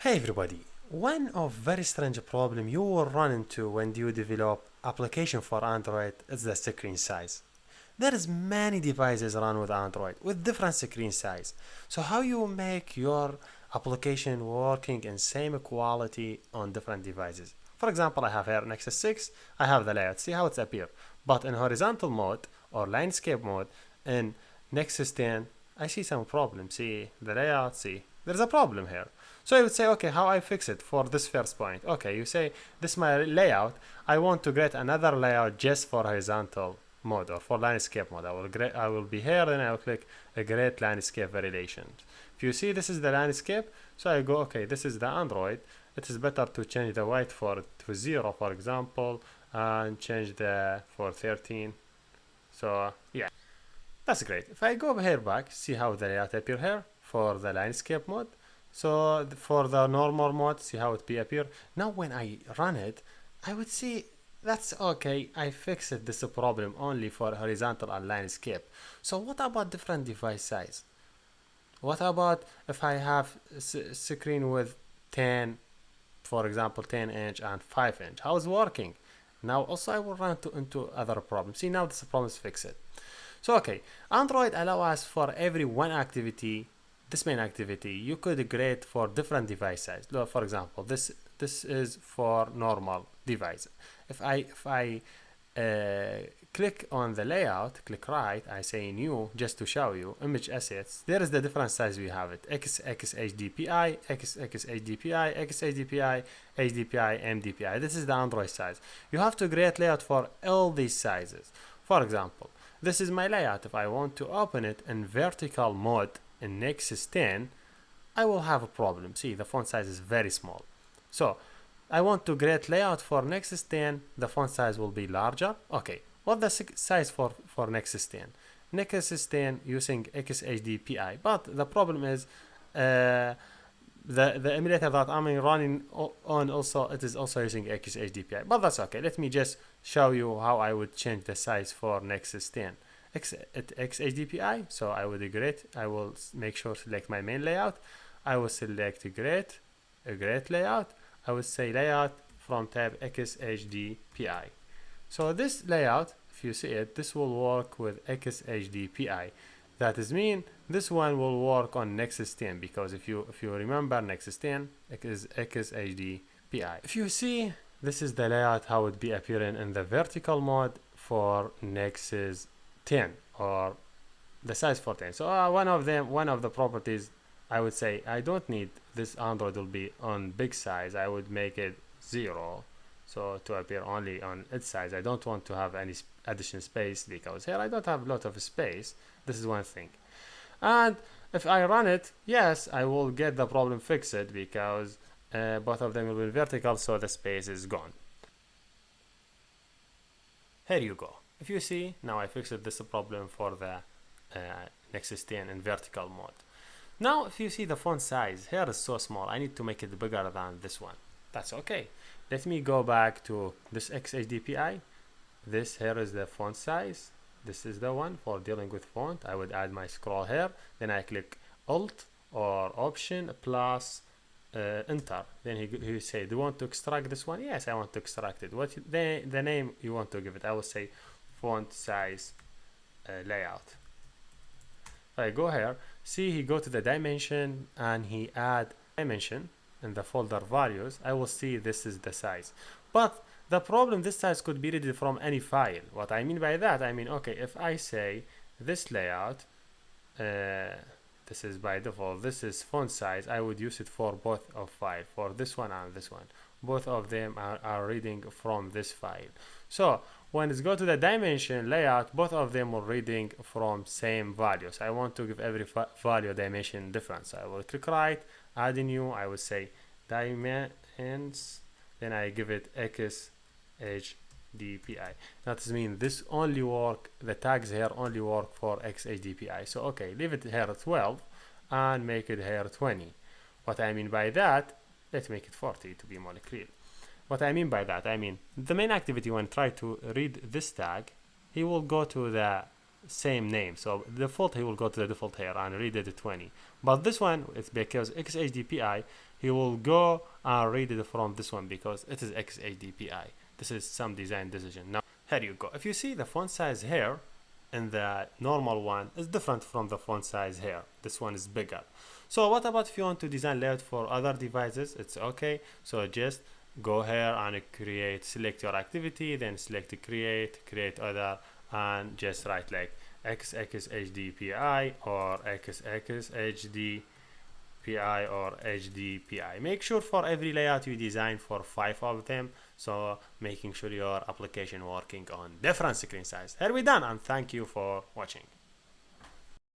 Hey everybody! One of very strange problem you will run into when you develop application for Android is the screen size. There is many devices run with Android with different screen size. So how you make your application working in same quality on different devices? For example, I have here Nexus 6, I have the layout, see how it's appear. But in horizontal mode or landscape mode in Nexus 10, I see some problem. See the layout, see there's a problem here. So I would say, okay, how I fix it for this first point? Okay, you say this is my layout. I want to create another layout just for horizontal mode or for landscape mode. I will be here and I will click a great landscape variation. If you see this is the landscape, so I go, okay, this is the Android. It is better to change the white to 0, for example, and change the for 13. So yeah, that's great. If I go here back, see how the layout appear here for the landscape mode. So for the normal mode, see how it be appear. Now when I run it, I would see that's okay. I fixed this problem only for horizontal and landscape. So what about different device size? What about if I have screen with 10, for example, 10-inch and 5-inch? How is working? Now also I will run into other problems. See now this problem is fixed. So okay, Android allow us for every one activity, this main activity, you could create for different device size. Look, for example, this is for normal device. If I click on the layout, click right, I say new just to show you image assets. There is the different size we have it: XHDPI, XHDPI, XHDPI, HDPI, MDPI. This is the Android size. You have to create layout for all these sizes. For example, this is my layout. If I want to open it in vertical mode in Nexus 10, I will have a problem. See, the font size is very small. So I want to create layout for Nexus 10, the font size will be larger. Okay, what the size for Nexus 10? Nexus 10 using XHDPI, but the problem is the emulator that I'm running on also, it is also using XHDPI, but that's okay. Let me just show you how I would change the size for Nexus 10. XHDPI, so I would I will make sure to select my main layout. I will select a great layout. I would say layout from tab XHDPI. So this layout, if you see it, this will work with XHDPI. That is mean this one will work on Nexus 10 because if you remember Nexus 10 is XHDPI. If you see, this is the layout how it be appearing in the vertical mode for Nexus 10 or the size for 10. So one of the properties, I would say I don't need this Android will be on big size. I would make it 0, so to appear only on its size. I don't want to have any additional space because here I don't have a lot of space. This is one thing. And if I run it, yes, I will get the problem fixed because both of them will be vertical, so the space is gone. Here you go. If you see, now I fixed this problem for the Nexus 10 in vertical mode. Now if you see the font size here is so small, I need to make it bigger than this one. That's okay. Let me go back to this XHDPI. This here is the font size. This is the one for dealing with font. I would add my scroll here, then I click Alt or Option plus enter. Then he say, do you want to extract this one? Yes, I want to extract it. What the name you want to give it? I will say font size layout. If I go here, see he go to the dimension and he add dimension in the folder values. I will see this is the size, but the problem, this size could be read from any file. What I mean by that, I mean, okay, if I say this layout, this is by default, this is font size, I would use it for both of file, for this one and this one. Both of them are reading from this file. So when it's go to the dimension layout, both of them are reading from same values. I want to give every value dimension difference. I will click right, add a new, I will say dimensions, then I give it XHDPI. That means this only work, the tags here only work for XHDPI. So okay, leave it here 12 and make it here 20. What I mean by that, let's make it 40 to be more clear. What I mean by that, I mean the main activity when try to read this tag, he will go to the same name. So default, he will go to the default here and read it to 20. But this one, it's because XHDPI he will go and read it from this one because it is XHDPI. This is some design decision. Now here you go. If you see the font size here and the normal one is different from the font size here. This one is bigger. So what about if you want to design layout for other devices? It's okay. So just go here and select your activity, then select create other, and just write like XXHDPI or XXHDPI or HDPI. Make sure for every layout you design for 5 of them, so making sure your application working on different screen size. Here we done, and thank you for watching.